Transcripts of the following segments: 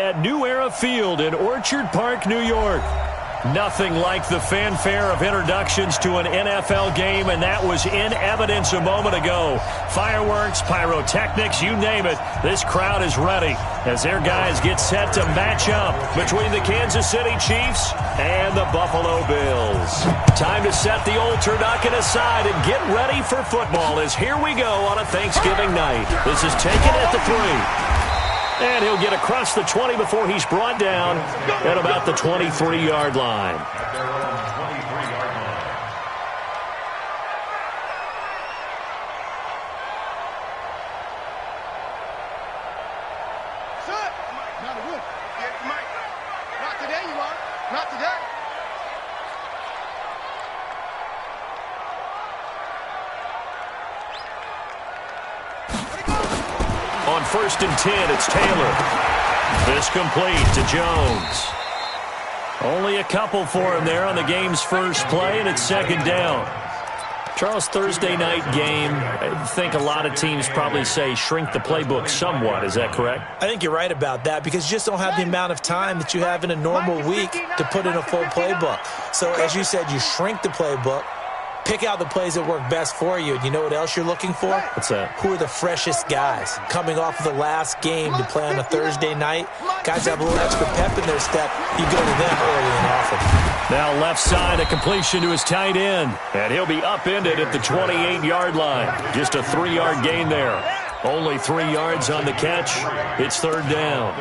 at New Era Field in Orchard Park, New York. Nothing like the fanfare of introductions to an NFL game, and that was in evidence a moment ago. Fireworks, pyrotechnics, you name it. This crowd is ready as their guys get set to match up between the Kansas City Chiefs and the Buffalo Bills. Time to set the old turducken aside and get ready for football as here we go on a Thanksgiving night. This is taken at the 3. And he'll get across the 20 before he's brought down at about the 23-yard line. Not today, you are. Not today. On 1st and 10, it's Taylor. This complete to Jones. Only a couple for him there on the game's first play, and it's 2nd down. Charles, Thursday night game, I think a lot of teams probably say shrink the playbook somewhat. Is that correct? I think you're right about that because you just don't have the amount of time that you have in a normal week to put in a full playbook. So, as you said, you shrink the playbook. Pick out the plays that work best for you. You know what else you're looking for? What's that? Who are the freshest guys? Coming off of the last game to play on a Thursday night, guys have a little extra pep in their step. You go to them early and often. Now left side, a completion to his tight end. And he'll be upended at the 28-yard line. Just a 3-yard gain there. Only 3 yards on the catch. It's 3rd down.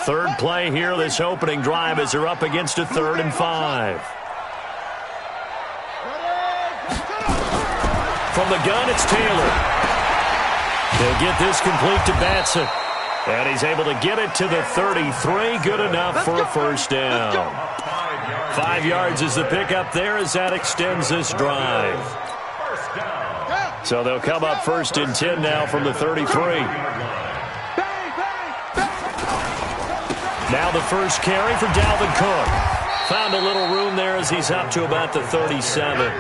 Third play here, this opening drive as they're up against a 3rd and 5. From the gun, it's Taylor. He'll get this complete to Batson. And he's able to get it to the 33. Good enough for a 1st down. 5 yards is the pickup there as that extends this drive. So they'll come up 1st and 10 now from the 33. Now the first carry for Dalvin Cook. Found a little room there as he's up to about the 37.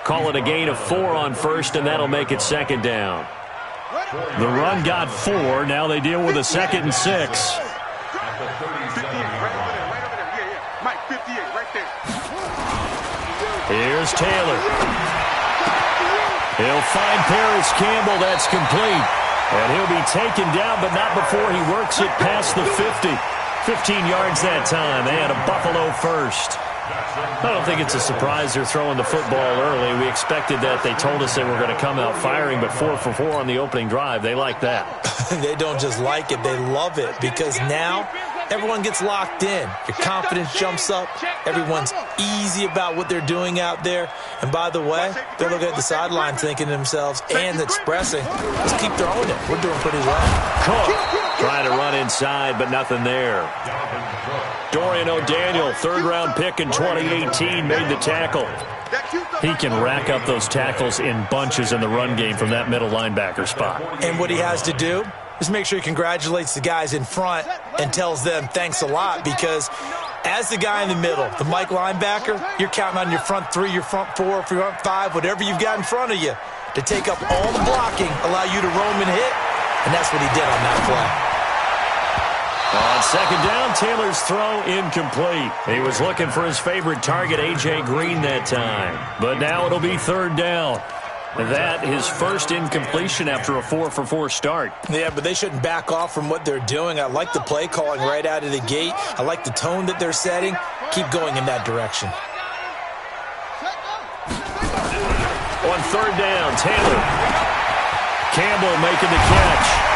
Call it a gain of 4 on 1st, and that'll make it 2nd down. The run got 4. Now they deal with a 2nd and 6. Here's Taylor. He'll find Paris Campbell. That's complete. And he'll be taken down, but not before he works it past the 50. 15 yards that time, and a Buffalo first. I don't think it's a surprise they're throwing the football early. We expected that. They told us they were going to come out firing, but 4 for 4 on the opening drive. They like that. They don't just like it, they love it, because now everyone gets locked in. Your confidence jumps up. Everyone's easy about what they're doing out there. And by the way, they're looking at the sideline thinking to themselves and expressing, let's keep throwing it. We're doing pretty well. Cook trying to run inside, but nothing there. Dorian O'Daniel, 3rd-round pick in 2018, made the tackle. He can rack up those tackles in bunches in the run game from that middle linebacker spot. And what he has to do is make sure he congratulates the guys in front and tells them thanks a lot, because as the guy in the middle, the Mike linebacker, you're counting on your front 3, your front 4, your front 5, whatever you've got in front of you to take up all the blocking, allow you to roam and hit, and that's what he did on that play. On 2nd down, Taylor's throw incomplete. He was looking for his favorite target, A.J. Green, that time. But now it'll be 3rd down. That his first incompletion after a 4 for 4 start. Yeah, but they shouldn't back off from what they're doing. I like the play calling right out of the gate. I like the tone that they're setting. Keep going in that direction. On 3rd down, Taylor. Campbell making the catch.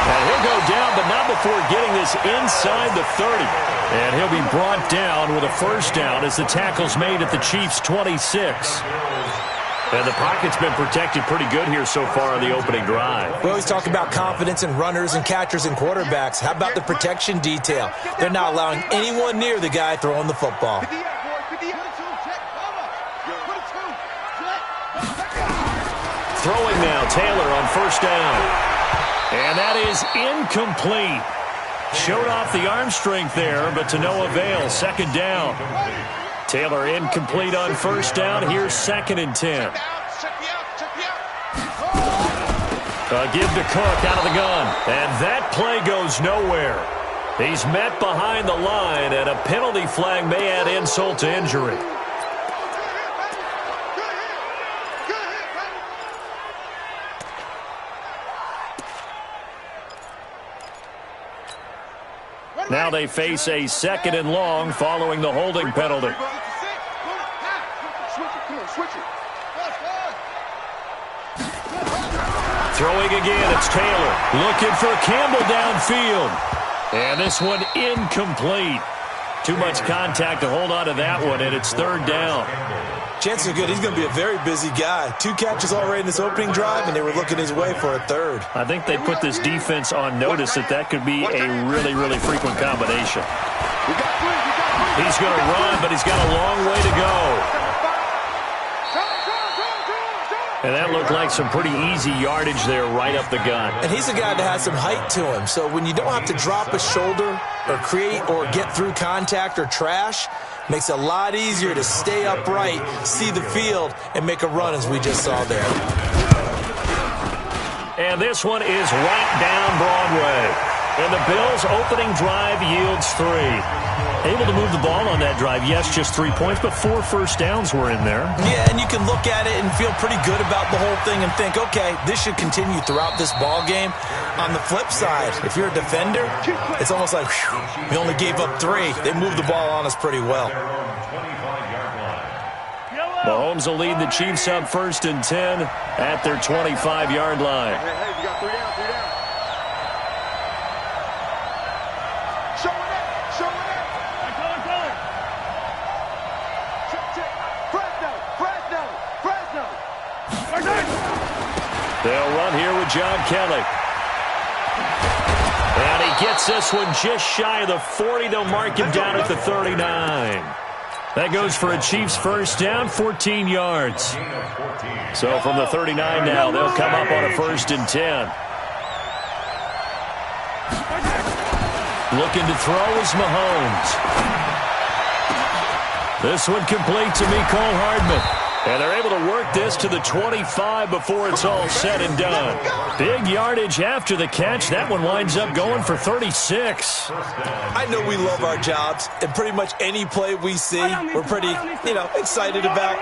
And he'll go down, but not before getting this inside the 30. And he'll be brought down with a 1st down as the tackle's made at the Chiefs' 26. And the pocket's been protected pretty good here so far on the opening drive. We always talk about confidence in runners and catchers and quarterbacks. How about the protection detail? They're not allowing anyone near the guy throwing the football. Throwing now, Taylor on 1st down. And that is incomplete. Showed off the arm strength there, but to no avail. 2nd down. Taylor incomplete on 1st down. Here's 2nd and 10. Give to Cook out of the gun. And that play goes nowhere. He's met behind the line, and a penalty flag may add insult to injury. Now they face a 2nd and long following the holding penalty. Throwing again, it's Taylor. Looking for Campbell downfield. And this one incomplete. Too much contact to hold on to that one, and it's 3rd down. Chances are good he's going to be a very busy guy. 2 catches already in this opening drive, and they were looking his way for a 3rd. I think they put this defense on notice that could be a really, really frequent combination. He's going to run, but he's got a long way to go. And that looked like some pretty easy yardage there right up the gut. And he's a guy that has some height to him. So when you don't have to drop a shoulder or create or get through contact or trash, makes it a lot easier to stay upright, see the field, and make a run as we just saw there. And this one is right down Broadway. And the Bills' opening drive yields 3. Able to move the ball on that drive. Yes, just 3 points, but 4 first downs were in there. Yeah, and you can look at it and feel pretty good about the whole thing and think, okay, this should continue throughout this ball game. On the flip side, if you're a defender, it's almost like, whew, we only gave up 3. They moved the ball on us pretty well. Mahomes will lead the Chiefs up 1st and 10 at their 25-yard line. Hey, you got 3 down, 3 down. They'll run here with John Kelly. And he gets this one just shy of the 40. They'll mark him down at the 39. That goes for a Chiefs first down, 14 yards. So from the 39 now, they'll come up on a 1st and 10. Looking to throw is Mahomes. This one complete to Mecole Hardman. And they're able to work this to the 25 before it's all said and done. Big yardage after the catch. That one winds up going for 36. I know we love our jobs, and pretty much any play we see, we're pretty, excited about.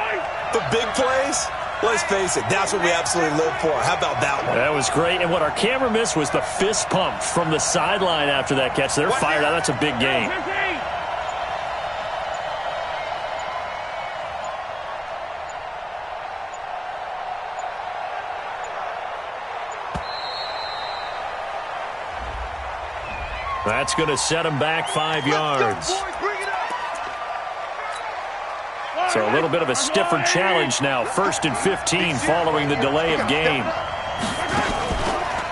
But big plays, let's face it, that's what we absolutely live for. How about that one? That was great. And what our camera missed was the fist pump from the sideline after that catch. They're fired out. That's a big gain. That's going to set him back 5 yards. So a little bit of a stiffer challenge now. 1st and 15 following the delay of game.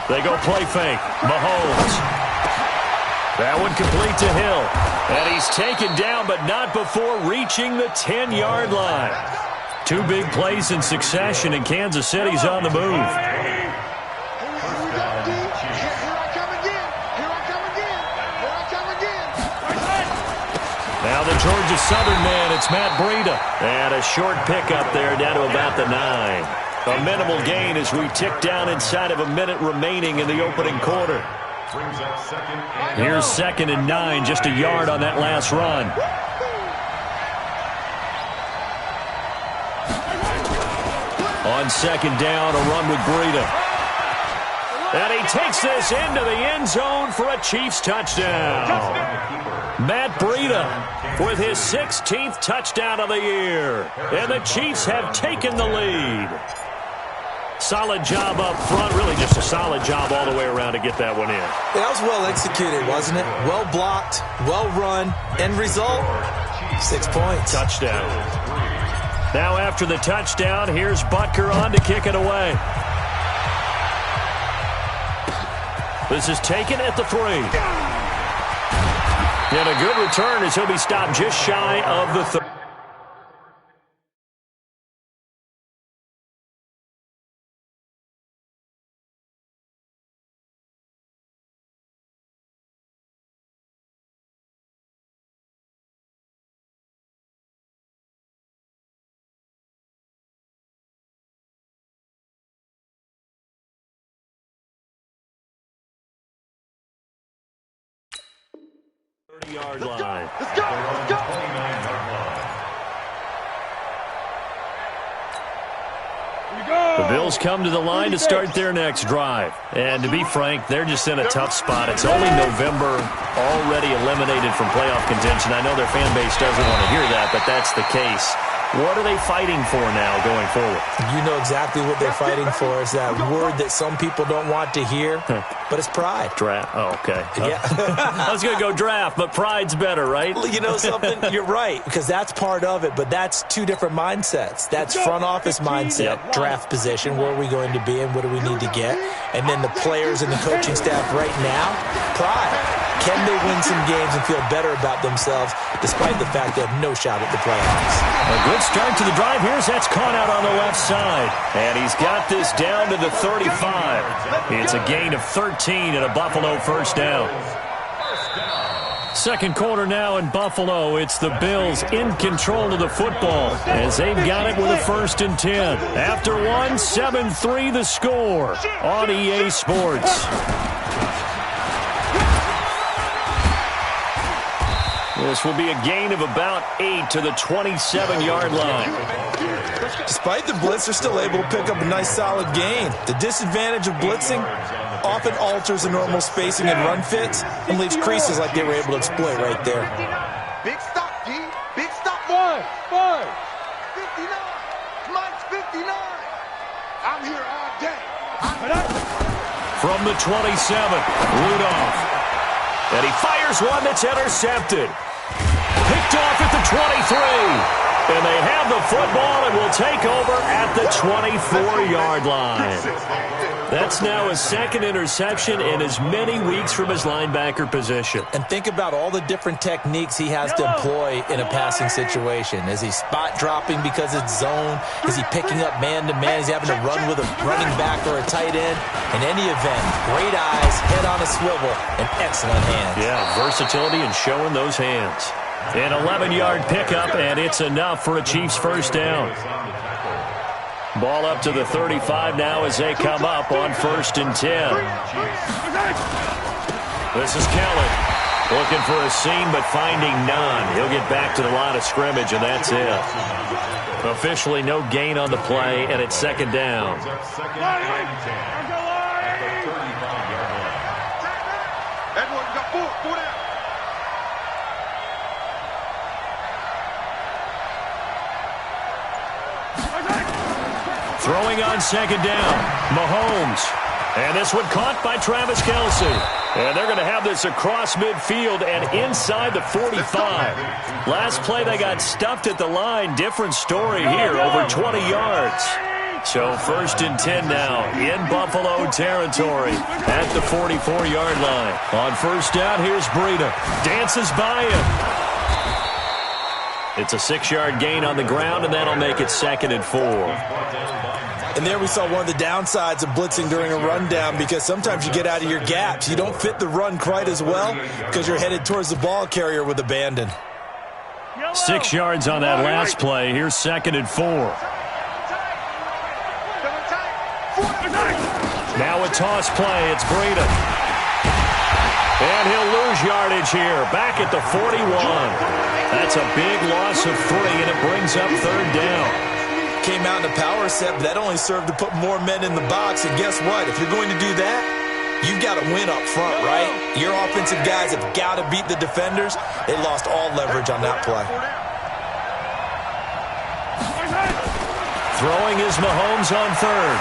They go play fake. Mahomes. That one complete to Hill. And he's taken down, but not before reaching the 10-yard line. 2 big plays in succession, and Kansas City's on the move. Now the Georgia Southern man, it's Matt Breida. And a short pickup there down to about the 9. A minimal gain as we tick down inside of a minute remaining in the opening quarter. Here's 2nd and 9, just a yard on that last run. On 2nd down, a run with Breida. And he takes this into the end zone for a Chiefs touchdown. Matt Breida with his 16th touchdown of the year. And the Chiefs have taken the lead. Solid job up front. Really just a solid job all the way around to get that one in. That was well executed, wasn't it? Well blocked, well run. End result, 6 points. Touchdown. Now after the touchdown, here's Butker on to kick it away. This is taken at the 3. And a good return as he'll be stopped just shy of the 30. 30-yard line. Let's go. Let's go. The Bills come to the line to start their next drive. And to be frank, they're just in a tough spot. It's only November, already eliminated from playoff contention. I know their fan base doesn't want to hear that, but that's the case. What are they fighting for now going forward? You know exactly what they're fighting for. It's that word that some people don't want to hear, but it's pride. Draft. Oh, okay. Yeah. I was going to go draft, but pride's better, right? You know something? You're right, because that's part of it, but that's two different mindsets. That's front office mindset, draft position, where are we going to be and what do we need to get? And then the players and the coaching staff right now, pride. Can they win some games and feel better about themselves despite the fact they have no shot at the playoffs? A good start to the drive. Here's that's caught out on the left side. And he's got this down to the 35. It's a gain of 13 and a Buffalo first down. Second quarter now in Buffalo. It's the Bills in control of the football as they've got it with a 1st and 10. After one, 7-3 the score on EA Sports. This will be a gain of about 8 to the 27-yard line. Despite the blitz, they're still able to pick up a nice solid gain. The disadvantage of blitzing often alters the normal spacing and run fits and leaves creases like they were able to exploit right there. Big stop, D. Big stop. 1. 59. Mike's 59. I'm here all day. From the 27, Rudolph. And he fires one that's intercepted. Picked off at the 23. And they have the football and will take over at the 24-yard line. That's now his second interception in as many weeks from his linebacker position. And think about all the different techniques he has to employ in a passing situation. Is he spot dropping because it's zone? Is he picking up man-to-man? Is he having to run with a running back or a tight end? In any event, great eyes, head on a swivel, and excellent hands. Yeah, versatility and showing those hands. An 11-yard pickup, and it's enough for a Chiefs first down. Ball up to the 35 now as they come up on 1st and 10. This is Kelly looking for a seam but finding none. He'll get back to the line of scrimmage, and that's it. Officially no gain on the play, and it's 2nd down. Throwing on 2nd down, Mahomes. And this one caught by Travis Kelce. And they're going to have this across midfield and inside the 45. Last play they got stuffed at the line. Different story here, over 20 yards. So 1st and 10 now in Buffalo territory at the 44-yard line. On 1st down, here's Breida. Dances by him. It's a 6-yard gain on the ground, and that'll make it 2nd and 4. And there we saw one of the downsides of blitzing during a rundown, because sometimes you get out of your gaps. You don't fit the run quite as well because you're headed towards the ball carrier with abandon. 6 yards on that last play. Here's 2nd and 4. Now a toss play. It's Breida. And he'll lose yardage here. Back at the 41. That's a big loss of 3, and it brings up 3rd down. Came out in a power set, but that only served to put more men in the box. And guess what? If you're going to do that, you've got to win up front, right? Your offensive guys have got to beat the defenders. They lost all leverage on that play. Throwing is Mahomes on 3rd.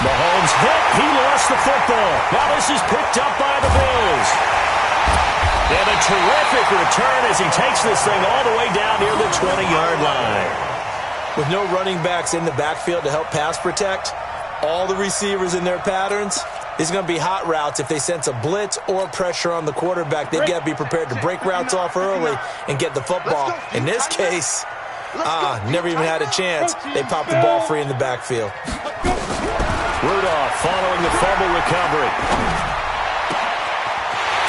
Mahomes hit. He lost the football. Now this is picked up by the Bills. And a terrific return as he takes this thing all the way down near the 20-yard line. With no running backs in the backfield to help pass protect, all the receivers in their patterns, it's going to be hot routes. If they sense a blitz or pressure on the quarterback, they've got to be prepared to break routes off early and get the football. In this case, never even had a chance. They popped the ball free in the backfield. Rudolph following the fumble recovery.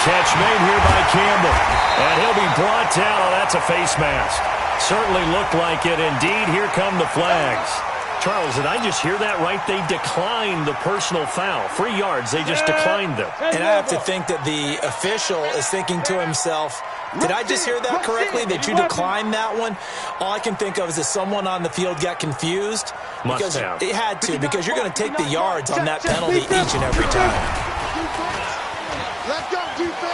Catch made here by Campbell. And he'll be brought down. Oh, that's a face mask. Certainly looked like it. Indeed, here come the flags. Charles, did I just hear that right? They declined the personal foul. 3 yards, they just declined them. And I have to think that the official is thinking to himself, did I just hear that correctly, that you declined that one? All I can think of is that someone on the field got confused. Must have. It had to, because you're going to take the yards on that penalty each and every time.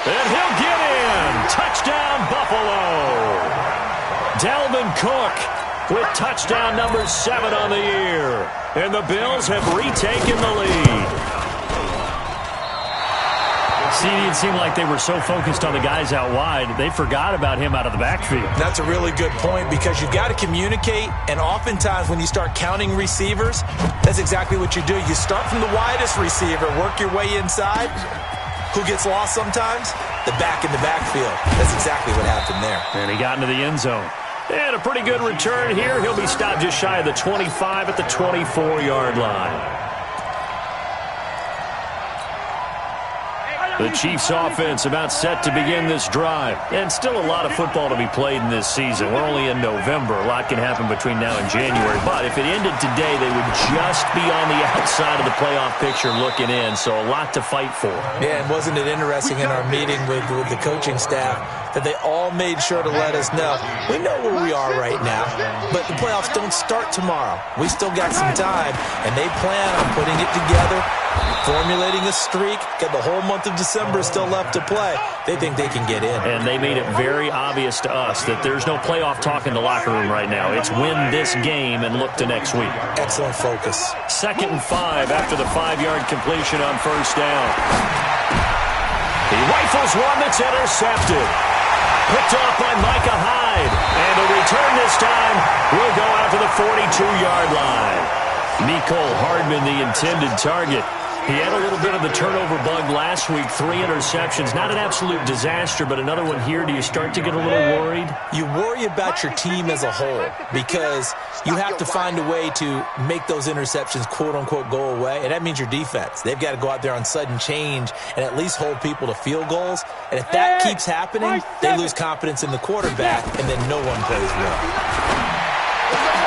And he'll get in. Touchdown, Buffalo. Dalvin Cook with touchdown number 7 on the year. And the Bills have retaken the lead. See, it seemed like they were so focused on the guys out wide, they forgot about him out of the backfield. That's a really good point, because you've got to communicate, and oftentimes when you start counting receivers, that's exactly what you do. You start from the widest receiver, work your way inside. Who gets lost sometimes? The back in the backfield. That's exactly what happened there. And he got into the end zone. And a pretty good return here. He'll be stopped just shy of the 25 at the 24-yard line. The Chiefs offense about set to begin this drive. And still a lot of football to be played in this season. We're only in November. A lot can happen between now and January. But if it ended today, they would just be on the outside of the playoff picture looking in. So a lot to fight for. Yeah, and wasn't it interesting in our meeting with the coaching staff that they all made sure to let us know, we know where we are right now, but the playoffs don't start tomorrow. We still got some time, and they plan on putting it together, formulating a streak, got the whole month of December still left to play. They think they can get in. And they made it very obvious to us that there's no playoff talk in the locker room right now. It's win this game and look to next week. Excellent focus. 2nd and 5 after the 5-yard completion on first down. He rifles one that's intercepted. Picked off by Micah Hyde. And the return this time will go out to the 42-yard line. Mecole Hardman, the intended target. He had a little bit of the turnover bug last week, 3 interceptions. Not an absolute disaster, but another one here. Do you start to get a little worried? You worry about your team as a whole, because you have to find a way to make those interceptions, quote-unquote, go away, and that means your defense. They've got to go out there on sudden change and at least hold people to field goals. And if that keeps happening, they lose confidence in the quarterback, and then no one plays well.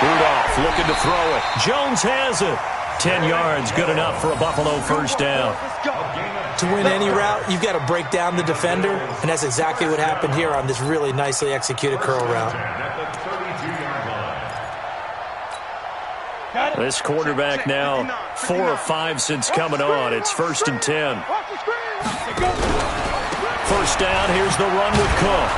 Rudolph looking to throw it. Jones has it. 10 yards, good enough for a Buffalo first down. To win any route, you've got to break down the defender, and that's exactly what happened here on this really nicely executed curl route. This quarterback now 4 or 5 since coming on. It's 1st and 10. First down, here's the run with Cook.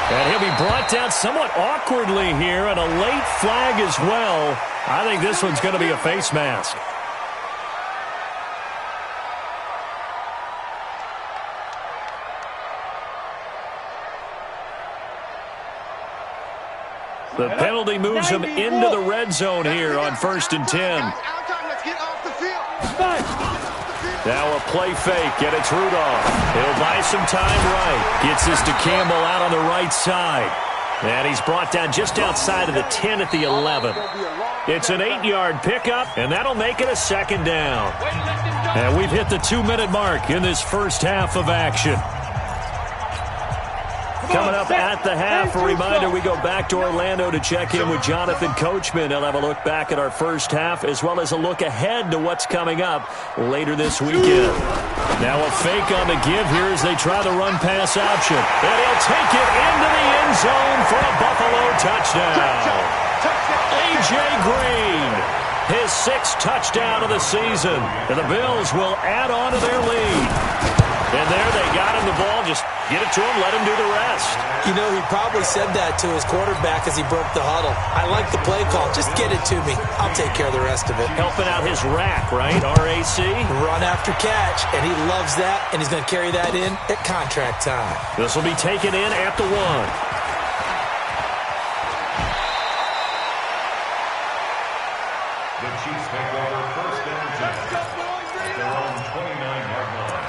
And he'll be brought down somewhat awkwardly here, and a late flag as well. I think this one's going to be a face mask. The penalty moves him into the red zone here on 1st and 10. Now a play fake, and it's Rudolph. He'll buy some time right. Gets this to Campbell out on the right side. And he's brought down just outside of the 10 at the 11. It's an 8-yard pickup, and that'll make it a 2nd down. And we've hit the 2-minute mark in this first half of action. Coming up at the half, a reminder, we go back to Orlando to check in with Jonathan Coachman. He'll have a look back at our first half, as well as a look ahead to what's coming up later this weekend. Now a fake on the give here as they try the run-pass option. And he'll take it into the end zone for a Buffalo touchdown. A.J. Green, his 6th touchdown of the season. And the Bills will add on to their lead. And there they got him the ball. Just get it to him, let him do the rest. You know, he probably said that to his quarterback as he broke the huddle. I like the play call. Just get it to me. I'll take care of the rest of it. Helping out his rack, right? RAC. Run after catch, and he loves that, and he's going to carry that in at contract time. This will be taken in at the 1. The Chiefs take over 1st and 10 at their own 29-yard line.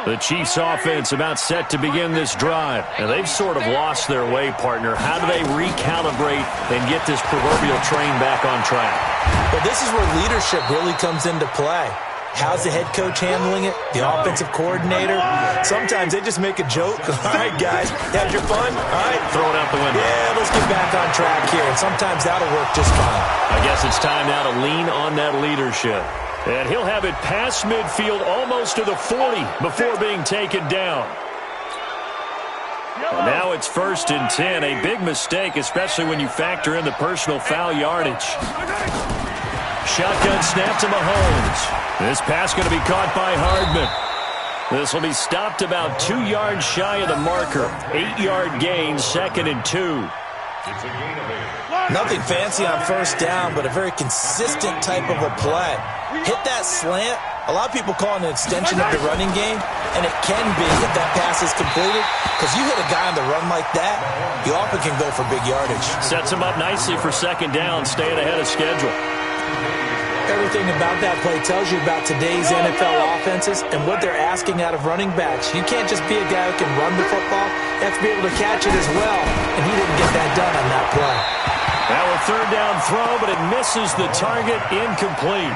The Chiefs offense about set to begin this drive. And they've sort of lost their way, partner. How do they recalibrate and get this proverbial train back on track? Well, this is where leadership really comes into play. How's the head coach handling it? The offensive coordinator? Sometimes they just make a joke. All right, guys, had your fun? All right. Throw it out the window. Yeah, let's get back on track here. And sometimes that'll work just fine. I guess it's time now to lean on that leadership. And he'll have it past midfield almost to the 40 before being taken down. And now it's 1st and 10. A big mistake, especially when you factor in the personal foul yardage. Shotgun snap to Mahomes. This pass going to be caught by Hardman. This will be stopped about 2 yards shy of the marker. 8-yard gain, 2nd and 2. Nothing fancy on 1st down, but a very consistent type of a play. Hit that slant. A lot of people call it an extension of the running game, and it can be if that pass is completed, because you hit a guy on the run like that, you often can go for big yardage. Sets him up nicely for 2nd down, staying ahead of schedule. Everything about that play tells you about today's NFL offenses and what they're asking out of running backs. You can't just be a guy who can run the football. You have to be able to catch it as well, and he didn't get that done on that play. Now a 3rd down throw, but it misses the target, incomplete.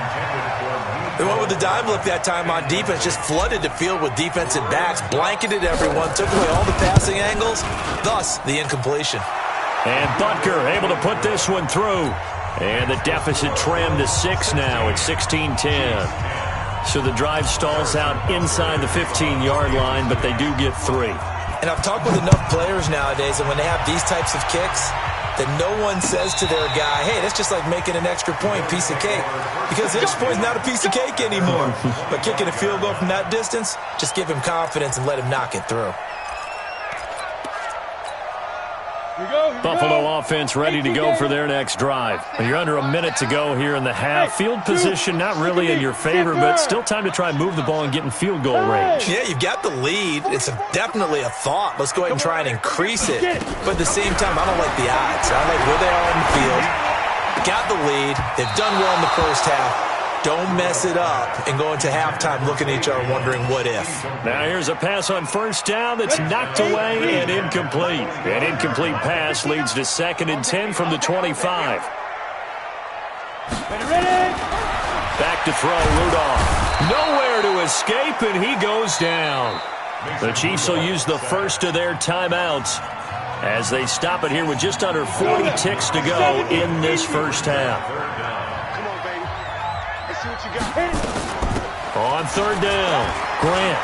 They went with the dime look that time on defense, just flooded the field with defensive backs, blanketed everyone, took away all the passing angles, thus the incompletion. And Butker able to put this one through. And the deficit trimmed to 6 now at 16-10. So the drive stalls out inside the 15-yard line, but they do get 3. And I've talked with enough players nowadays, and when they have these types of kicks, that no one says to their guy, hey, that's just like making an extra point, piece of cake. Because the extra point is not a piece of cake anymore. But kicking a field goal from that distance, just give him confidence and let him knock it through. Buffalo offense ready to go for their next drive. You're under a minute to go here in the half. Field position not really in your favor, but still time to try and move the ball and get in field goal range. Yeah, you've got the lead. It's definitely a thought. Let's go ahead and try and increase it. But at the same time, I don't like the odds. I like where they are on the field. Got the lead. They've done well in the first half. Don't mess it up and go into halftime looking at each other wondering what if. Now here's a pass on 1st down that's knocked away and incomplete. An incomplete pass leads to 2nd and 10 from the 25. Back to throw, Rudolph. Nowhere to escape, and he goes down. The Chiefs will use the first of their timeouts as they stop it here with just under 40 ticks to go in this first half. On 3rd down, Grant.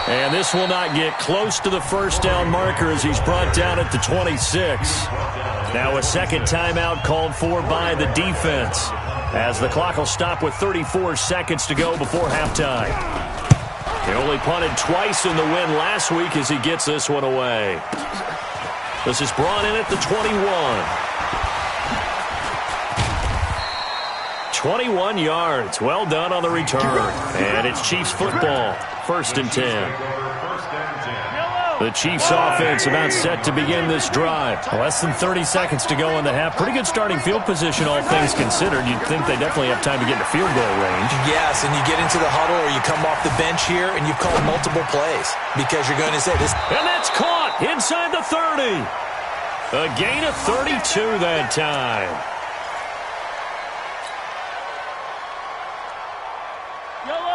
And this will not get close to the 1st down marker as he's brought down at the 26. Now a 2nd timeout called for by the defense as the clock will stop with 34 seconds to go before halftime. He only punted twice in the win last week as he gets this one away. This is brought in at the 21. 21 yards. Well done on the return. And it's Chiefs football. 1st and 10. The Chiefs offense about set to begin this drive. Less than 30 seconds to go in the half. Pretty good starting field position, all things considered. You'd think they definitely have time to get to field goal range. Yes, and you get into the huddle or you come off the bench here and you've called multiple plays because you're going to say this. And that's caught inside the 30. A gain of 32 that time.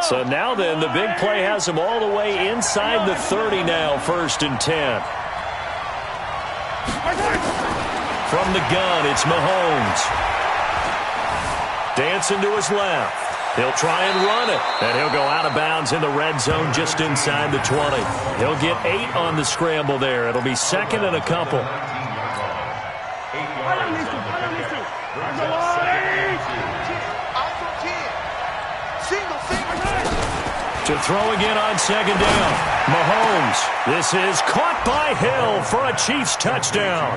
So now then, the big play has him all the way inside the 30 now, 1st and 10. From the gun, it's Mahomes. Dancing to his left. He'll try and run it. And he'll go out of bounds in the red zone just inside the 20. He'll get 8 on the scramble there. It'll be 2nd and a couple. To throw again on 2nd down. Mahomes. This is caught by Hill for a Chiefs touchdown.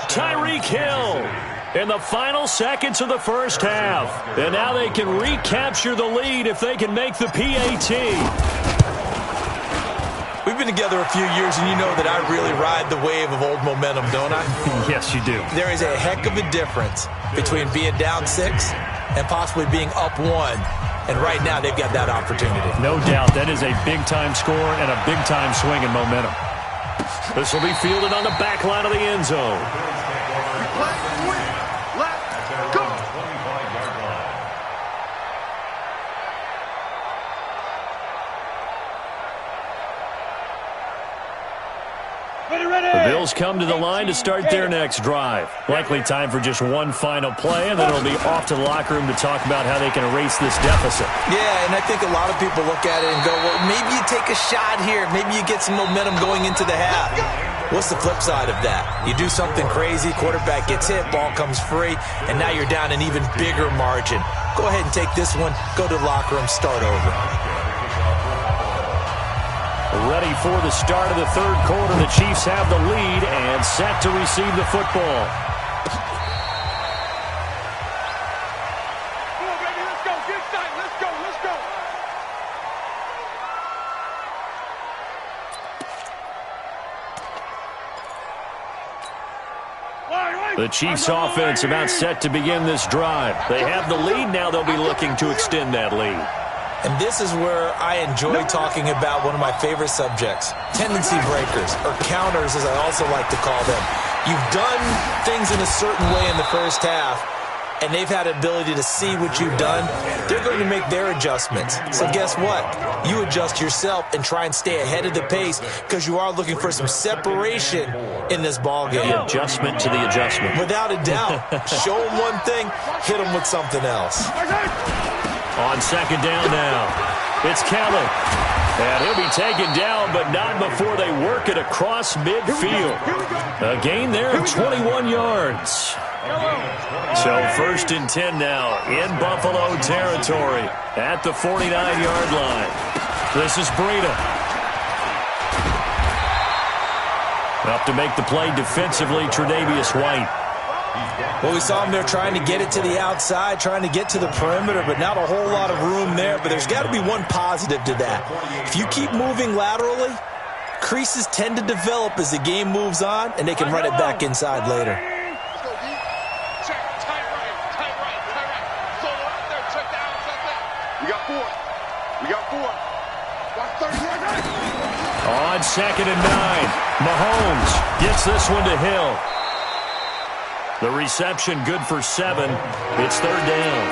Tyreek Hill in the final seconds of the first half. And now they can recapture the lead if they can make the PAT. We've been together a few years, and you know that I really ride the wave of old momentum, don't I? Yes, you do. There is a heck of a difference between being down 6 and possibly being up 1. And right now, they've got that opportunity. No doubt. That is a big-time score and a big-time swing in momentum. This will be fielded on the back line of the end zone. Eagles come to the line to start their next drive. Likely time for just one final play, and then it'll be off to the locker room to talk about how they can erase this deficit. Yeah, and I think a lot of people look at it and go, well, maybe you take a shot here. Maybe you get some momentum going into the half. What's the flip side of that? You do something crazy, quarterback gets hit, ball comes free, and now you're down an even bigger margin. Go ahead and take this one, go to the locker room, start over. Ready for the start of the third quarter. The Chiefs have the lead and set to receive the football. Come on, baby, let's go. Get excited. Let's go. Let's go. The Chiefs offense about set to begin this drive. They have the lead. Now they'll be looking to extend that lead. And this is where I enjoy talking about one of my favorite subjects, tendency breakers, or counters as I also like to call them. You've done things in a certain way in the first half, and they've had an ability to see what you've done. They're going to make their adjustments. So guess what? You adjust yourself and try and stay ahead of the pace because you are looking for some separation in this ball game. The adjustment to the adjustment. Without a doubt. Show them one thing, hit them with something else. On second down now, it's Kelly. And he'll be taken down, but not before they work it across midfield. A gain there of 21 yards. So 1st and 10 now in Buffalo territory at the 49-yard line. This is Breida. Up to make the play defensively, Tre'Davious White. Well, we saw him there trying to get it to the outside, trying to get to the perimeter, but not a whole lot of room there. But there's got to be one positive to that. If you keep moving laterally, creases tend to develop as the game moves on, and they can run it back inside later. On 2nd and 9, Mahomes gets this one to Hill. The reception good for 7. It's 3rd down.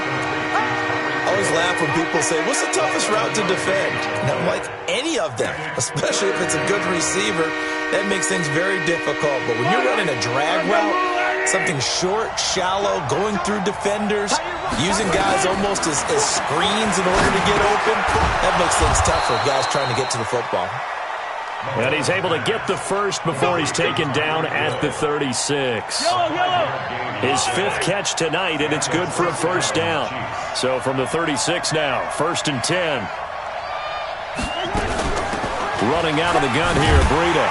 I always laugh when people say, what's the toughest route to defend? And I'm like, any of them, especially if it's a good receiver. That makes things very difficult. But when you're running a drag route, something short, shallow, going through defenders, using guys almost as screens in order to get open, that makes things tough for guys trying to get to the football. And he's able to get the first before he's taken down at the 36. His 5th catch tonight, and it's good for a 1st down. So from the 36 now, 1st and 10. Running out of the gun here, Breida.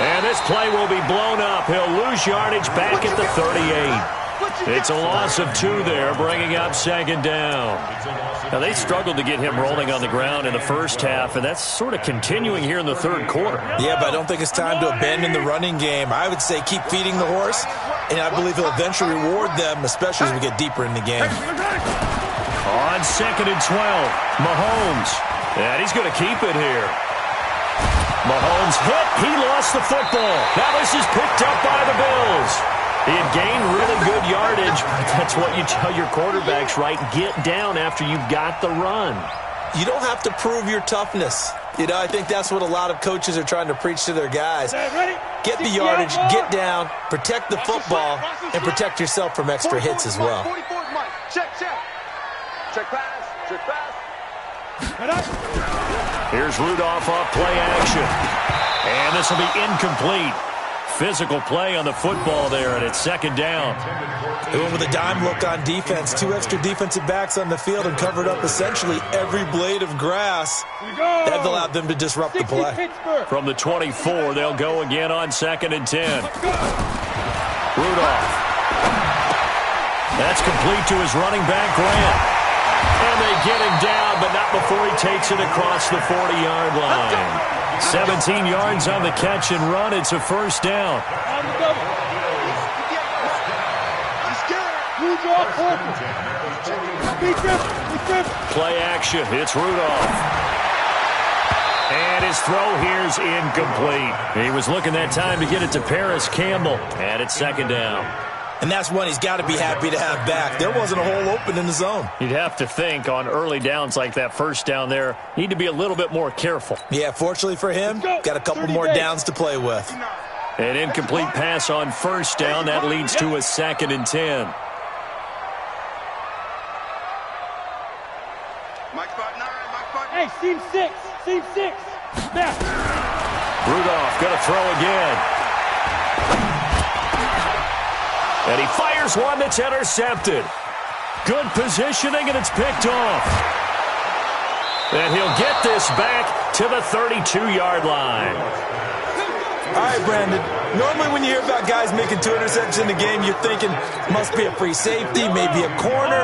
And this play will be blown up. He'll lose yardage back at the 38. It's a loss of 2 there, bringing up 2nd down. Now, they struggled to get him rolling on the ground in the first half, and that's sort of continuing here in the 3rd quarter. Yeah, but I don't think it's time to abandon the running game. I would say keep feeding the horse, and I believe he'll eventually reward them, especially as we get deeper in the game. On 2nd and 12, Mahomes. And he's going to keep it here. Mahomes hit. He lost the football. Now this is picked up by the Bills. He had gained really good yardage. That's what you tell your quarterbacks, right? Get down after you've got the run. You don't have to prove your toughness. You know, I think that's what a lot of coaches are trying to preach to their guys. Get the yardage, get down, protect the football, and protect yourself from extra hits as well. Check, check. Check pass, check pass. Here's Rudolph off play action. And this will be incomplete. Physical play on the football there, and it's 2nd down. They went with a dime look on defense. 2 extra defensive backs on the field and covered up essentially every blade of grass. That allowed them to disrupt the play. From the 24, they'll go again on 2nd and 10. Rudolph. That's complete to his running back, Grant. And they get him down, but not before he takes it across the 40-yard line. 17 yards on the catch and run. It's a 1st down. Play action. It's Rudolph. And his throw here's incomplete. He was looking that time to get it to Paris Campbell. And it's 2nd down. And that's one he's got to be happy to have back. There wasn't a hole open in the zone. You'd have to think on early downs like that 1st down there, need to be a little bit more careful. Yeah, fortunately for him, got a couple more downs to play with. An incomplete pass on first down. That leads to a 2nd and 10. Hey, seam 6. Seam 6. Snap. Rudolph going to throw again. And he fires one that's intercepted. Good positioning, and it's picked off. And he'll get this back to the 32-yard line. All right, Brandon. Normally when you hear about guys making 2 interceptions in the game, you're thinking must be a free safety, maybe a corner.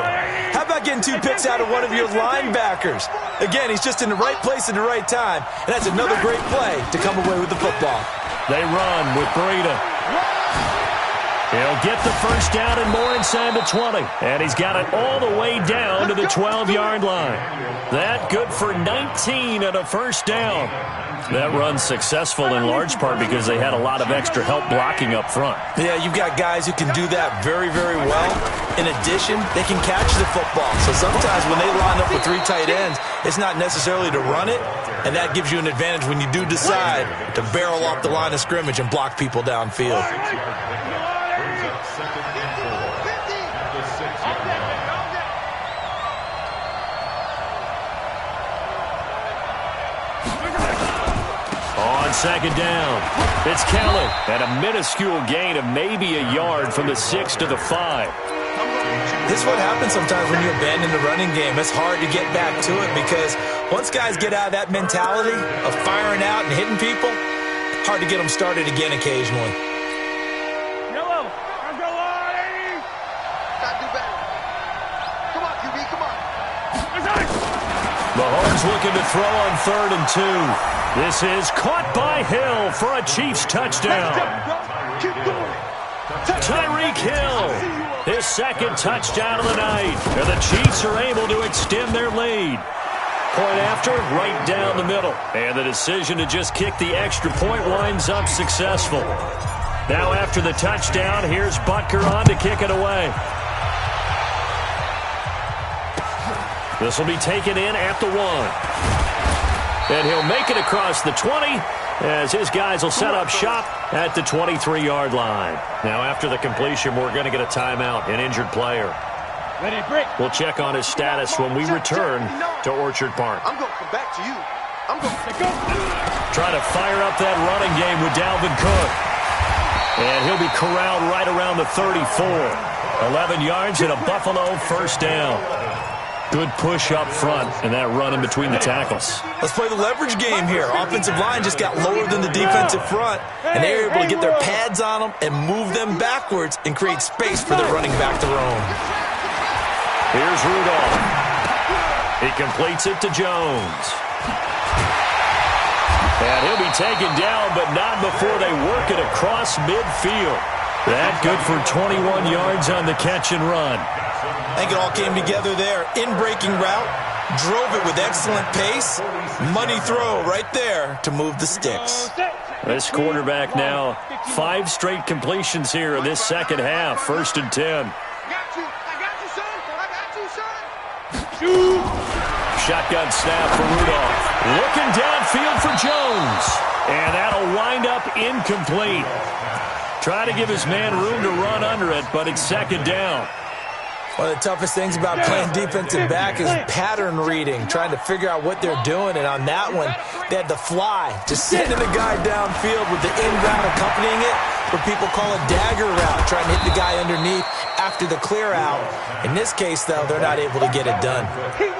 How about getting 2 picks out of one of your linebackers? Again, he's just in the right place at the right time, and that's another great play to come away with the football. They run with Breida. He'll get the first down and more inside the 20. And he's got it all the way down to the 12-yard line. That good for 19 and a first down. That run's successful in large part because they had a lot of extra help blocking up front. Yeah, you've got guys who can do that very, very well. In addition, they can catch the football. So sometimes when they line up with 3 tight ends, it's not necessarily to run it, and that gives you an advantage when you do decide to barrel off the line of scrimmage and block people downfield. On 2nd down, it's Kelly. And a minuscule gain of maybe a yard from the 6 to the 5. This is what happens sometimes when you abandon the running game. It's hard to get back to it because once guys get out of that mentality of firing out and hitting people, hard to get them started again occasionally. Yellow. Let's go, Lonnie. Gotta do better. Come on, QB, come on. Mahomes looking to throw on 3rd and 2. This is caught by Hill for a Chiefs touchdown. Keep going. Tyreek Hill, his 2nd touchdown of the night. And the Chiefs are able to extend their lead. Point after, right down the middle. And the decision to just kick the extra point winds up successful. Now after the touchdown, here's Butker on to kick it away. This will be taken in at the 1. And he'll make it across the 20 as his guys will set up shop at the 23-yard line. Now after the completion, we're going to get a timeout, an injured player. Ready, break. We'll check on his status when we return to Orchard Park. I'm going to come back to you. I'm going to go. Trying to fire up that running game with Dalvin Cook. And he'll be corralled right around the 34. 11 yards and a Buffalo first down. Good push up front and that run in between the tackles. Let's play the leverage game here. Offensive line just got lower than the defensive front, and they were able to get their pads on them and move them backwards and create space for their running back to roam. Here's Rudolph. He completes it to Jones. And he'll be taken down, but not before they work it across midfield. That good for 21 yards on the catch and run. I think it all came together there. In-breaking route, drove it with excellent pace. Money throw right there to move the sticks. This quarterback now, 5 straight completions here in this second half. 1st and 10. I got you, son. I got you, son. Shotgun snap for Rudolph. Looking downfield for Jones. And that'll wind up incomplete. Try to give his man room to run under it, but it's 2nd down. One of the toughest things about playing defensive back is pattern reading, trying to figure out what they're doing. And on that one, they had to fly, just sending the guy downfield with the in route accompanying it, what people call a dagger route, trying to hit the guy underneath after the clear out. In this case, though, they're not able to get it done.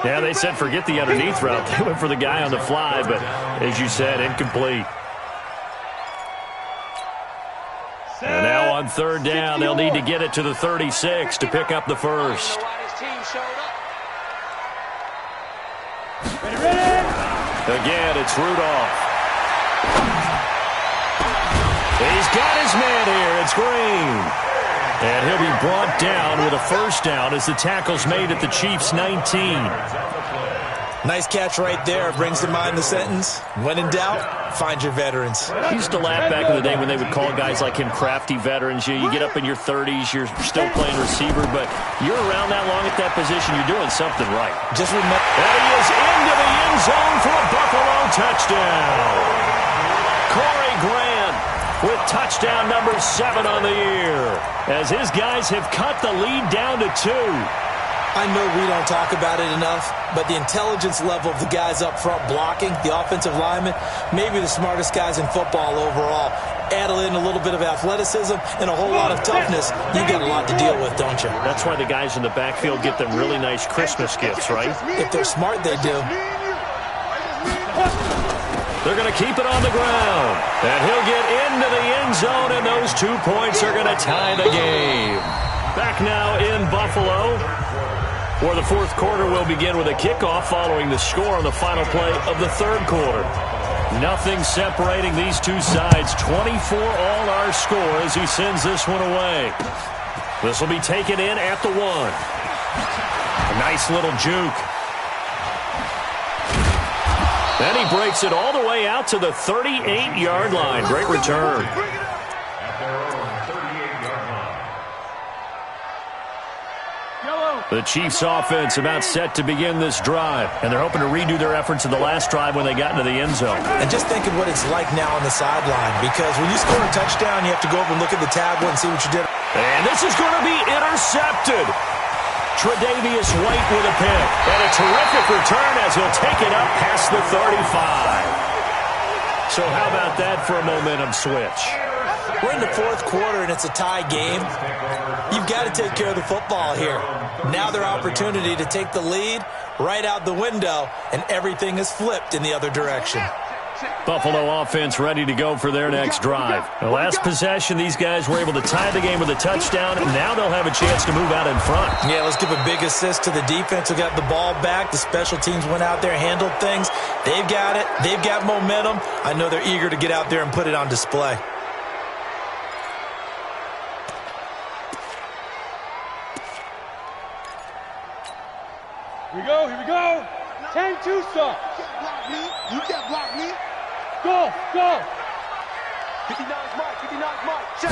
Yeah, they said forget the underneath route. They went for the guy on the fly, but as you said, incomplete. And now on 3rd down, they'll need to get it to the 36 to pick up the first. Again, it's Rudolph. He's got his man here. It's Green. And he'll be brought down with a first down as the tackle's made at the Chiefs' 19. Nice catch right there. Brings to mind the sentence, when in doubt, find your veterans. I used to laugh back in the day when they would call guys like him crafty veterans. You get up in your 30s, you're still playing receiver, but you're around that long at that position, you're doing something right. Just remember. And he is into the end zone for a Buffalo touchdown. Corey Grant with touchdown number 7 on the year, as his guys have cut the lead down to 2. I know we don't talk about it enough, but the intelligence level of the guys up front blocking, the offensive linemen, maybe the smartest guys in football overall. Add in a little bit of athleticism and a whole lot of toughness, you got a lot to deal with, don't you? That's why the guys in the backfield get them really nice Christmas gifts, right? If they're smart, they do. They're going to keep it on the ground, and he'll get into the end zone, and those 2 points are going to tie the game. Back now in Buffalo, where the fourth quarter will begin with a kickoff following the score on the final play of the third quarter. Nothing separating these two sides. 24 all our score as he sends this one away. This will be taken in at the 1. A nice little juke. Then he breaks it all the way out to the 38-yard line. Great return. The Chiefs offense about set to begin this drive, and they're hoping to redo their efforts in the last drive when they got into the end zone. And just thinking what it's like now on the sideline, because when you score a touchdown, you have to go over and look at the tablet and see what you did. And this is going to be intercepted. Tre'Davious White with a pick, and a terrific return as he'll take it up past the 35. So how about that for a momentum switch? We're in the fourth quarter, and it's a tie game. You've got to take care of the football here. Now their opportunity to take the lead right out the window, and everything is flipped in the other direction. Buffalo offense ready to go for their next drive. The last possession, these guys were able to tie the game with a touchdown, and now they'll have a chance to move out in front. Yeah, let's give a big assist to the defense who got the ball back. The special teams went out there, handled things. They've got it. They've got momentum. I know they're eager to get out there and put it on display. Here we go. 10-2 start. You can't block me. Go. 59's Mike. Check.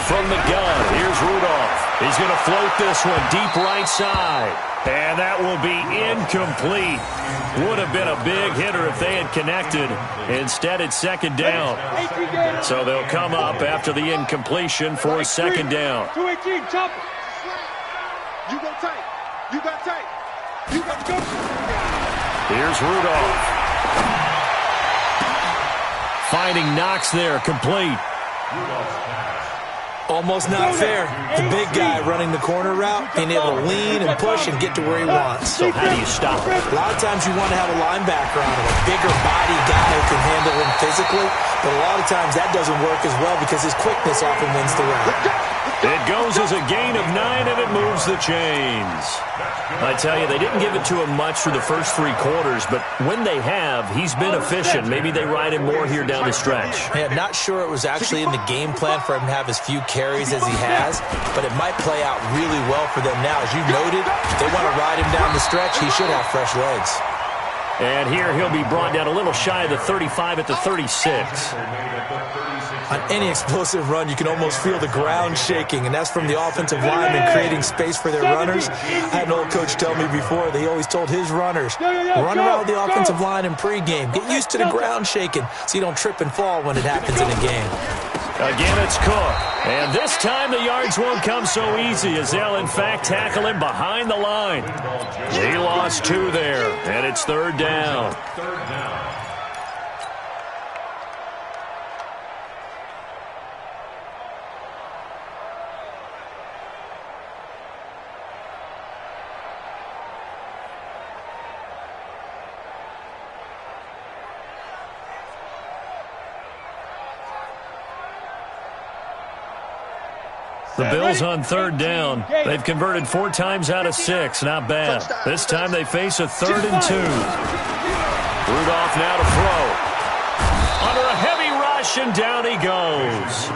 From the gun, here's Rudolph. He's going to float this one deep right side. And that will be incomplete. Would have been a big hitter if they had connected. Instead, it's second down. So they'll come up after the incompletion for second down. 218, chop. You go tight. You got tight. You got to go. Here's Rudolph. Finding Knox there, complete. Almost not fair. The big guy running the corner route, being able to lean and push and get to where he wants. So how do you stop it? A lot of times you want to have a linebacker on him, a bigger body guy who can handle him physically, but a lot of times that doesn't work as well because his quickness often wins the route. It goes as a gain of 9, and it moves the chains. I tell you, they didn't give it to him much through the first 3 quarters, but when they have, he's been efficient. Maybe they ride him more here down the stretch. Yeah, not sure it was actually in the game plan for him to have as few carries as he has, but it might play out really well for them now. As you noted, if they want to ride him down the stretch, he should have fresh legs. And here he'll be brought down a little shy of the 35 at the 36. On any explosive run, you can almost feel the ground shaking, and that's from the offensive linemen creating space for their runners. I had an old coach tell me before that he always told his runners, run around the offensive line in pregame. Get used to the ground shaking so you don't trip and fall when it happens in a game. Again, it's Cook. And this time the yards won't come so easy as they'll, in fact, tackle him behind the line. He lost 2 there, and it's third down. The Bills on third down. They've converted 4 times out of 6. Not bad. This time they face a 3rd and 2. Rudolph now to throw. Under a heavy rush, and down he goes.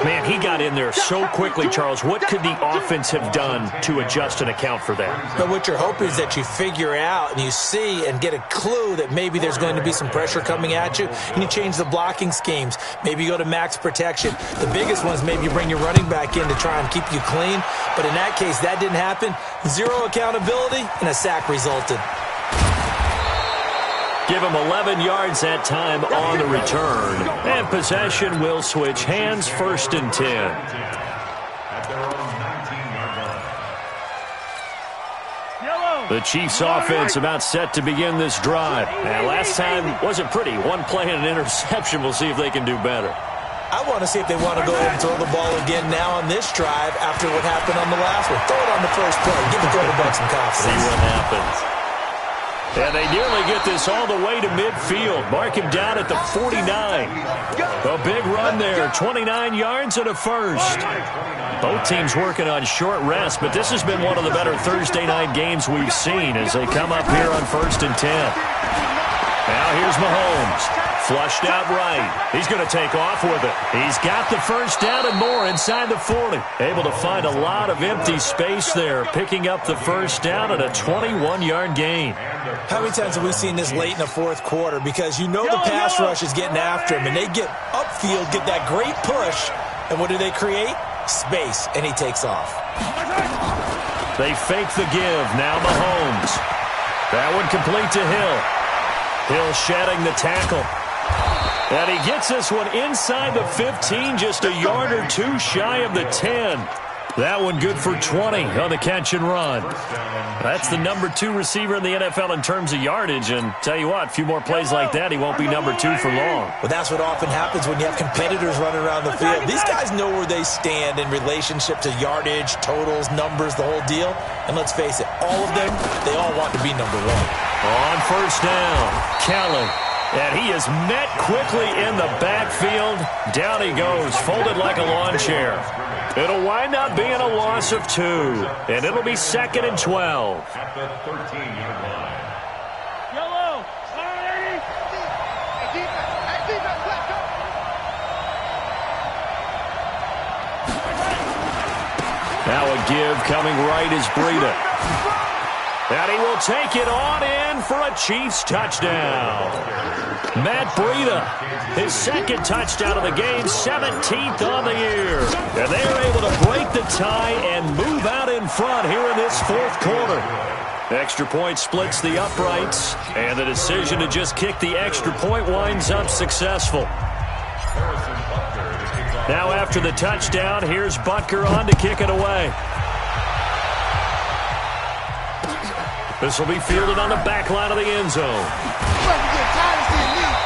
Man, he got in there so quickly, Charles. What could the offense have done to adjust and account for that? But what you're hoping is that you figure out and you see and get a clue that maybe there's going to be some pressure coming at you, and you change the blocking schemes. Maybe you go to max protection. The biggest one is maybe you bring your running back in to try and keep you clean. But in that case, that didn't happen. 0 accountability, and a sack resulted. Give him 11 yards that time on the return. And possession will switch hands, 1st and 10. At their own 19-yard line. The Chiefs offense about set to begin this drive. And last time wasn't pretty. One play and an interception. We'll see if they can do better. I want to see if they want to go ahead and throw the ball again now on this drive after what happened on the last one. Throw it on the first play. Give the quarterback some confidence. See what happens. And they nearly get this all the way to midfield. Mark him down at the 49. A big run there. 29 yards and a first. Both teams working on short rest, but this has been one of the better Thursday night games we've seen as they come up here on 1st and 10. Now here's Mahomes. Flushed out right. He's going to take off with it. He's got the first down and more inside the 40. Able to find a lot of empty space there, picking up the first down at a 21-yard gain. How many times have we seen this late in the fourth quarter? Because you know the pass rush is getting after him, and they get upfield, get that great push, and what do they create? Space, and he takes off. They fake the give. Now Mahomes. That one complete to Hill. Hill shedding the tackle. And he gets this one inside the 15, just a yard or two shy of the 10. That one good for 20 on the catch and run. That's the number 2 receiver in the NFL in terms of yardage. And tell you what, a few more plays like that, he won't be number 2 for long. Well, that's what often happens when you have competitors running around the field. These guys know where they stand in relationship to yardage, totals, numbers, the whole deal. And let's face it, all of them, they all want to be number 1. On first down, Kelly. And he is met quickly in the backfield. Down he goes, folded like a lawn chair. It'll wind up being a loss of 2. And it'll be 2nd and 12. At the 13-yard line. Yellow. Sorry. Defense, let's go. Now a give coming right is Breida. And he will take it on in for a Chiefs touchdown. Matt Breida, his 2nd touchdown of the game, 17th on the year. And they are able to break the tie and move out in front here in this 4th quarter. Extra point splits the uprights, and the decision to just kick the extra point winds up successful. Now after the touchdown, here's Butker on to kick it away. This will be fielded on the back line of the end zone.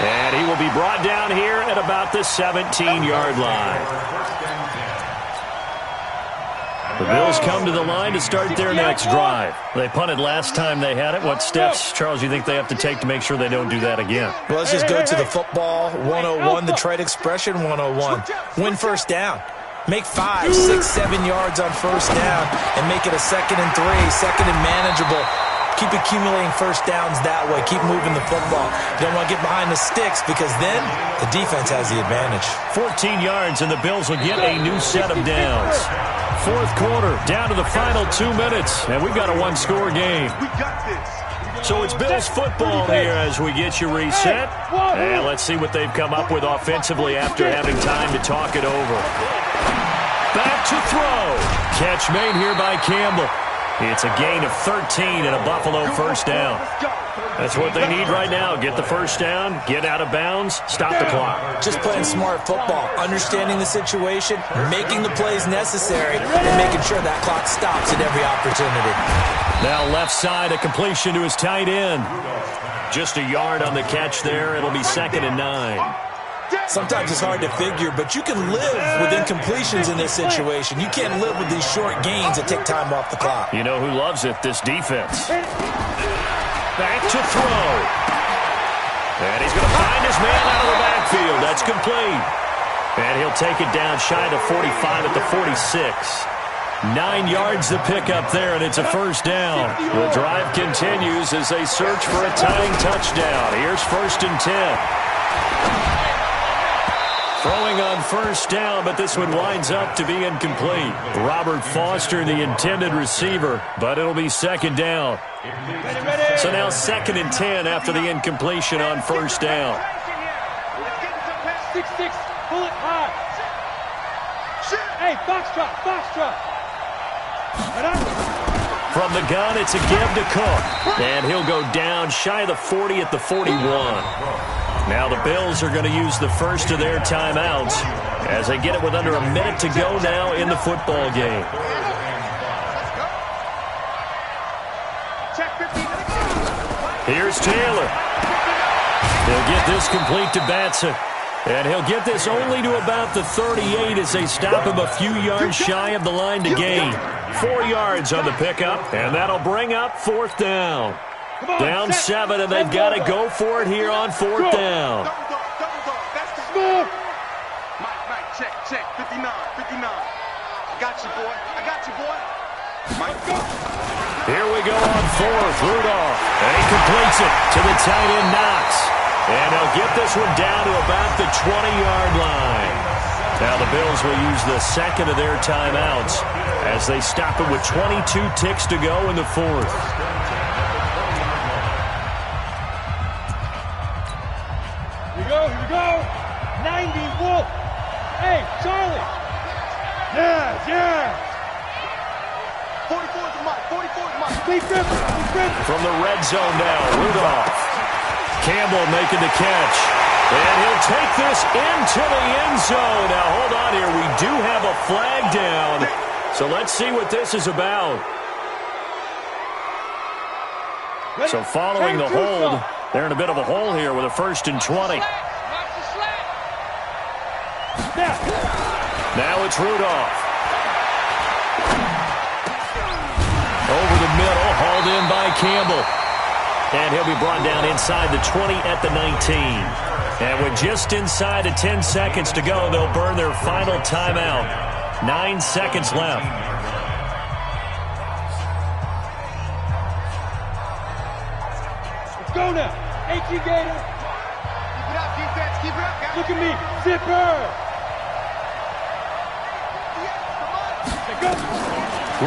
And he will be brought down here at about the 17-yard line. The Bills come to the line to start their next drive. They punted last time they had it. What steps, Charles, you think they have to take to make sure they don't do that again? Well, let's just go to the football 101, the trade expression 101. Win first down. Make 5, 6, 7 yards on first down and make it a 2nd and 3, 2nd and manageable. Keep accumulating first downs that way. Keep moving the football. You don't want to get behind the sticks because then the defense has the advantage. 14 yards and the Bills will get a new set of downs. 4th quarter, down to the final 2 minutes, and we've got a 1-score game. We got this. So it's Bills football here as we get you reset. And let's see what they've come up with offensively after having time to talk it over. Back to throw. Catch made here by Campbell. It's a gain of 13 and a Buffalo first down. That's what they need right now. Get the first down, get out of bounds, stop the clock. Just playing smart football, understanding the situation, making the plays necessary, and making sure that clock stops at every opportunity. Now left side, a completion to his tight end. Just a yard on the catch there. It'll be 2nd and 9. Sometimes it's hard to figure, but you can live with incompletions in this situation. You can't live with these short gains that take time off the clock. You know who loves it? This defense. Back to throw. And he's going to find his man out of the backfield. That's complete. And he'll take it down shy of 45 at the 46. 9 yards to pick up there, and it's a first down. The drive continues as they search for a tying touchdown. Here's 1st and 10. Throwing on first down, but this one winds up to be incomplete. Robert Foster, the intended receiver, but it'll be 2nd down. So now 2nd and 10 after the incompletion on first down. 6-6, pull it hard. Hey, box drop, box drop. From the gun, it's a give to Cook. And he'll go down shy of the 40 at the 41. Now the Bills are going to use the first of their timeouts as they get it with under a minute to go now in the football game. Here's Taylor. He'll get this complete to Batson. And he'll get this only to about the 38 as they stop him a few yards shy of the line to gain. 4 yards on the pickup, and that'll bring up fourth down. Down 7, and they've got to go for it here on fourth down. Mike, check, 59. I got you, boy. Mike, go. Here we go on fourth. Rudolph. And he completes it to the tight end, Knox. And he'll get this one down to about the 20-yard line. Now the Bills will use the second of their timeouts as they stop it with 22 ticks to go in the fourth. Here we go. 90 Wolf. Hey, Charlie. Yeah. 44 is Mike. Be different. From the red zone now, Rudolph. Campbell making the catch. And he'll take this into the end zone. Now, hold on here. We do have a flag down. So let's see what this is about. So following the hold, they're in a bit of a hole here with a 1st and 20. Now it's Rudolph. Over the middle, hauled in by Campbell. And he'll be brought down inside the 20 at the 19. And with just inside of 10 seconds to go, they'll burn their final timeout. 9 seconds left. Let's go now. H.E. Gator. Keep it up, defense. Keep it up, guys. Look at me. Zipper. Go.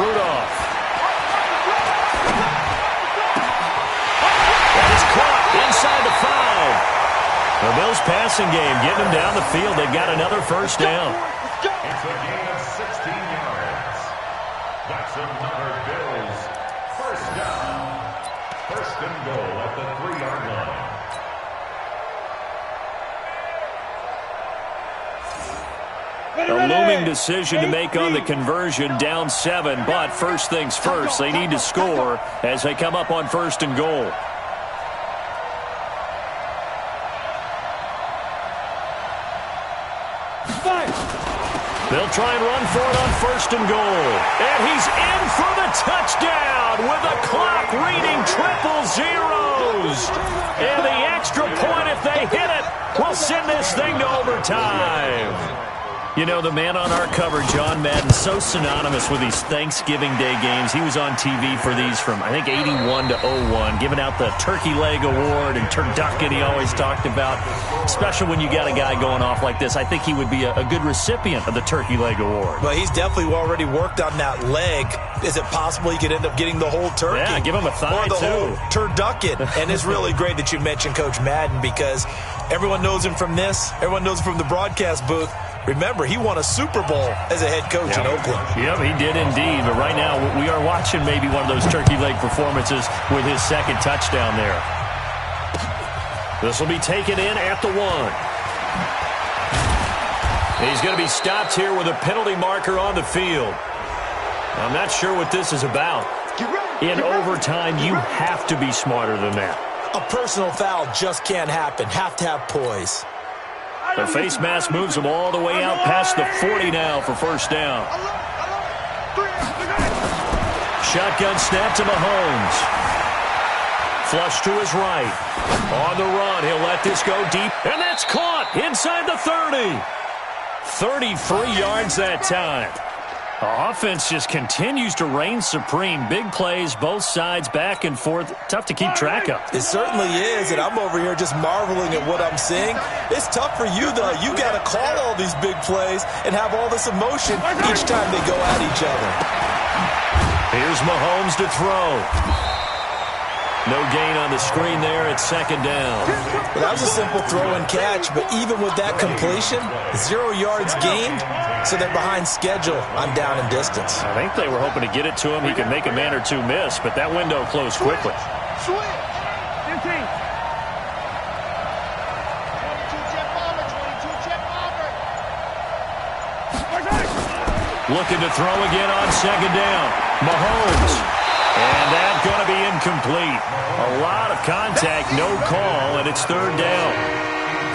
Rudolph. Inside the 5. The Bills passing game, getting them down the field. They've got another first down. It's a gain of 16 yards. That's another Bills first down. 1st and goal at the 3-yard line. A looming decision to make on the conversion, down 7. But first things first, they need to score as they come up on 1st and goal. They'll try and run for it on 1st and goal. And he's in for the touchdown with the clock reading triple zeros. And the extra point, if they hit it, will send this thing to overtime. You know, the man on our cover, John Madden, so synonymous with these Thanksgiving Day games. He was on TV for these from, I think, 81 to 01, giving out the Turkey Leg Award and turducken he always talked about. Especially when you got a guy going off like this. I think he would be a good recipient of the Turkey Leg Award. Well, he's definitely already worked on that leg. Is it possible he could end up getting the whole turkey? Yeah, give him a thigh, or the too. whole turducken. And it's really great that you mentioned Coach Madden because everyone knows him from this. Everyone knows him from the broadcast booth. Remember, he won a Super Bowl as a head coach in Oakland. Yep, he did indeed. But right now, we are watching maybe one of those turkey leg performances with his second touchdown there. This will be taken in at the 1. He's going to be stopped here with a penalty marker on the field. I'm not sure what this is about. In overtime, you have to be smarter than that. A personal foul just can't happen. Have to have poise. The face mask moves him all the way out past the 40 now for first down. Shotgun snap to Mahomes. Flush to his right. On the run, he'll let this go deep. And that's caught inside the 30. 33 yards that time. The offense just continues to reign supreme. Big plays, both sides, back and forth. Tough to keep track of. It certainly is, and I'm over here just marveling at what I'm seeing. It's tough for you, though. You got to call all these big plays and have all this emotion each time they go at each other. Here's Mahomes to throw. No gain on the screen there. It's second down. Well, that was a simple throw and catch, but even with that completion, 0 yards gained, so they're behind schedule on down and distance. I think they were hoping to get it to him. He could make a man or two miss, but that window closed quickly. Switch. 15. 22 jet bomber. 22 jet bomber. Looking to throw again on second down. Mahomes. And that's going to be incomplete. A lot of contact, no call, and it's third down.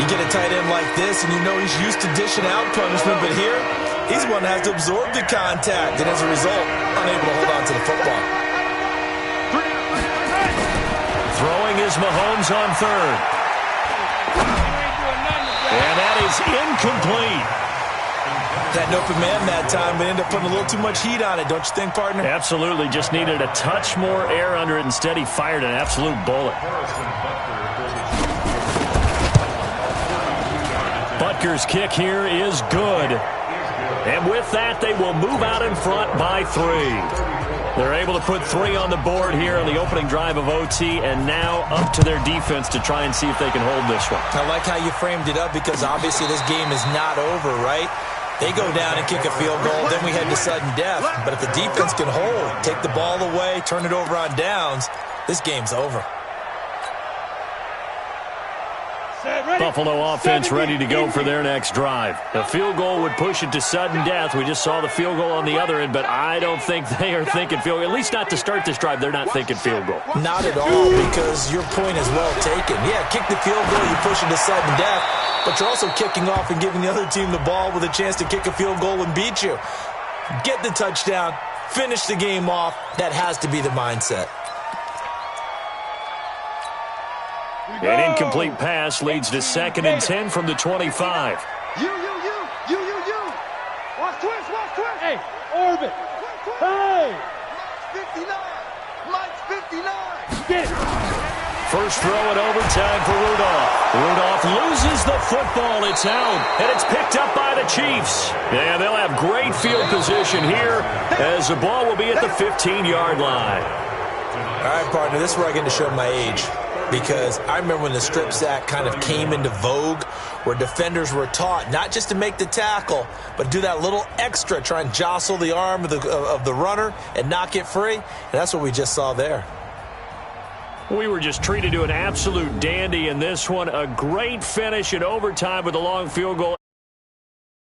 You get a tight end like this, and you know he's used to dishing out punishment, but here, he's one that has to absorb the contact, and as a result, unable to hold on to the football. Throwing is Mahomes on third. And that is incomplete. That open man that time, but ended up putting a little too much heat on it, don't you think, partner? Absolutely. Just needed a touch more air under it. Instead, he fired an absolute bullet. Butker's kick here is good. And with that, they will move out in front by 3. They're able to put 3 on the board here on the opening drive of OT, and now up to their defense to try and see if they can hold this one. I like how you framed it up because obviously this game is not over, right? They go down and kick a field goal, then we head to sudden death. But if the defense can hold, take the ball away, turn it over on downs, this game's over. Buffalo offense ready to go for their next drive. The field goal would push it to sudden death. We just saw the field goal on the other end, but I don't think they are thinking field goal. At least not to start this drive. They're not thinking field goal. Not at all, because your point is well taken. Yeah, kick the field goal, you push it to sudden death, but you're also kicking off and giving the other team the ball with a chance to kick a field goal and beat you. Get the touchdown, finish the game off. That has to be the mindset. An incomplete pass leads to 2nd and 10 from the 25. You. Watch twist. Hey, orbit. Hey. Mike's 59. Get it. First throw in overtime for Rudolph. Rudolph loses the football. It's out, and it's picked up by the Chiefs. Yeah, they'll have great field position here as the ball will be at the 15-yard line. All right, partner, this is where I get to show my age. Because I remember when the strip sack kind of came into vogue, where defenders were taught not just to make the tackle, but do that little extra, try and jostle the arm of the runner and knock it free. And that's what we just saw there. We were just treated to an absolute dandy in this one. A great finish in overtime with a long field goal.